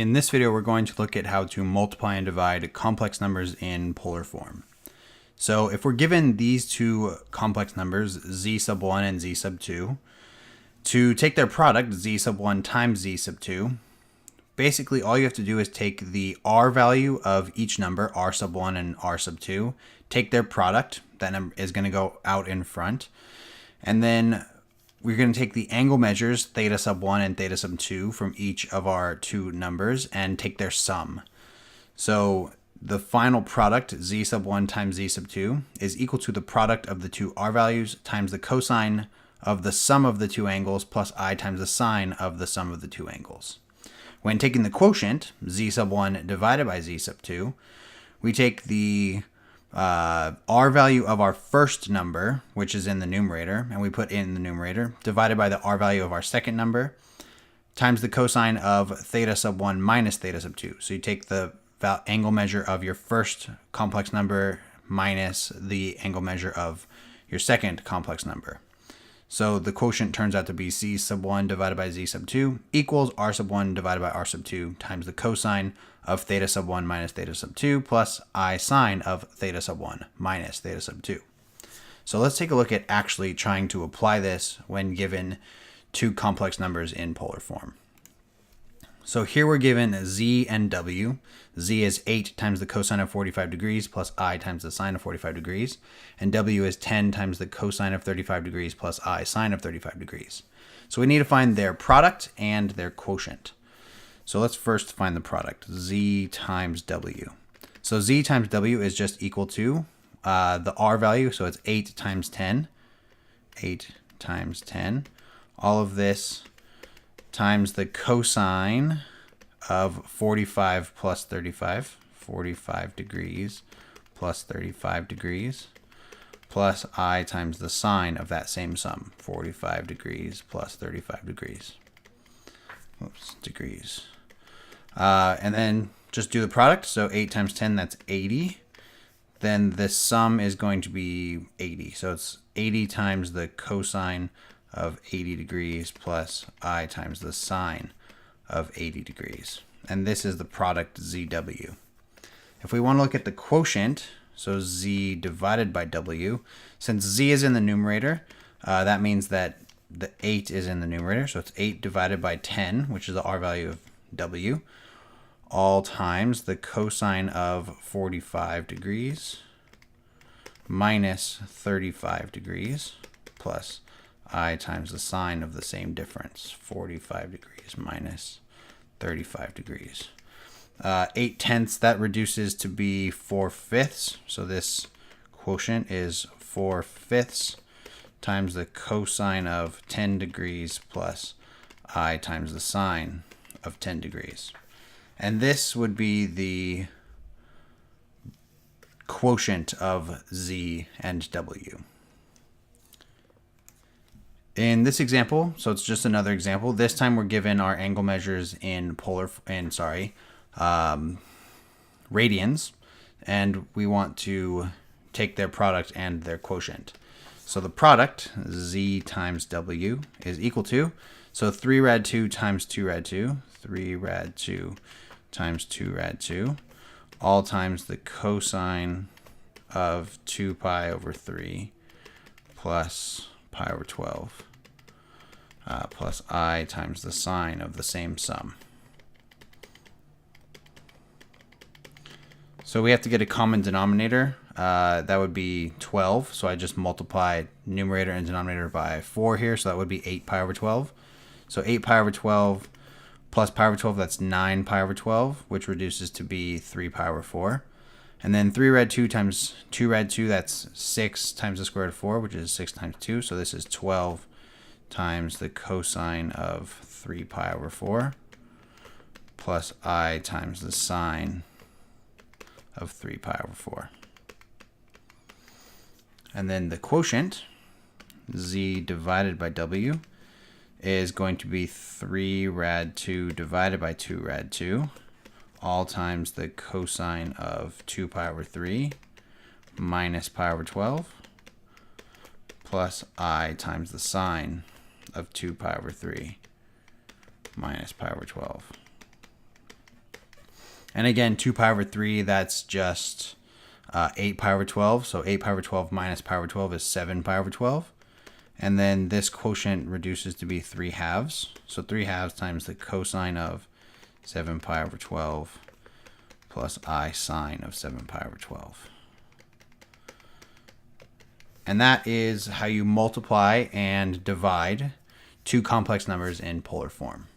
In this video, we're going to look at how to multiply and divide complex numbers in polar form. So if we're given these two complex numbers, z sub 1 and z sub 2, to take their product, z sub 1 times z sub 2, basically all you have to do is take the r value of each number, r sub 1 and r sub 2, take their product, that number is going to go out in front, and then we're going to take the angle measures, theta sub 1 and theta sub 2, from each of our two numbers and take their sum. So the final product, z sub 1 times z sub 2, is equal to the product of the two r values times the cosine of the sum of the two angles plus I times the sine of the sum of the two angles. When taking the quotient, z sub 1 divided by z sub 2, we take the r value of our first number, which is in the numerator, and we put in the numerator, divided by the r value of our second number, times the cosine of theta sub 1 minus theta sub 2. So you take the angle measure of your first complex number minus the angle measure of your second complex number. So the quotient turns out to be z sub 1 divided by z sub 2 equals r sub 1 divided by r sub 2 times the cosine of theta sub 1 minus theta sub 2 plus I sine of theta sub 1 minus theta sub 2. So let's take a look at actually trying to apply this when given two complex numbers in polar form. So here we're given z and w. Z is 8 times the cosine of 45 degrees plus I times the sine of 45 degrees. And w is 10 times the cosine of 35 degrees plus I sine of 35 degrees. So we need to find their product and their quotient. So let's first find the product, z times w. So z times w is just equal to the r value, so it's 8 times 10. 8 times 10. All of this times the cosine of 45 plus 35, 45 degrees plus 35 degrees, plus I times the sine of that same sum, 45 degrees plus 35 degrees. Oops, degrees. And then just do the product. So 8 times 10, that's 80. Then the sum is going to be 80. So it's 80 times the cosine of 80 degrees plus I times the sine of 80 degrees. And this is the product ZW. If we want to look at the quotient, so Z divided by W, since Z is in the numerator, that means that the 8 is in the numerator. So it's 8 divided by 10, which is the R value of W, all times the cosine of 45 degrees minus 35 degrees plus I times the sine of the same difference, 45 degrees minus 35 degrees. 8/10, that reduces to be 4/5. So this quotient is 4/5 times the cosine of 10 degrees plus I times the sine of 10 degrees. And this would be the quotient of z and w. In this example, so it's just another example, this time we're given our angle measures in radians, and we want to take their product and their quotient. So the product, z times w, is equal to, so 3 rad 2 times 2 rad 2, 3 rad 2 times 2 rad 2, all times the cosine of 2 pi over 3 plus pi over 12 plus I times the sine of the same sum. So we have to get a common denominator. That would be 12. So I just multiply numerator and denominator by 4 here. So that would be 8 pi over 12. So 8 pi over 12 plus pi over 12, that's 9 pi over 12, which reduces to be 3 pi over 4. And then 3 rad 2 times 2 rad 2, that's 6 times the square root of 4, which is 6 times 2. So this is 12 times the cosine of 3 pi over 4 plus I times the sine of 3 pi over 4. And then the quotient, z divided by w, is going to be 3 rad 2 divided by 2 rad 2, all times the cosine of 2 pi over 3 minus pi over 12 plus I times the sine of 2 pi over 3 minus pi over 12. And again, 2 pi over 3, that's just 8 pi over 12. So 8 pi over 12 minus pi over 12 is 7 pi over 12. And then this quotient reduces to be 3 halves. So 3 halves times the cosine of 7 pi over 12 plus I sine of 7 pi over 12. And that is how you multiply and divide two complex numbers in polar form.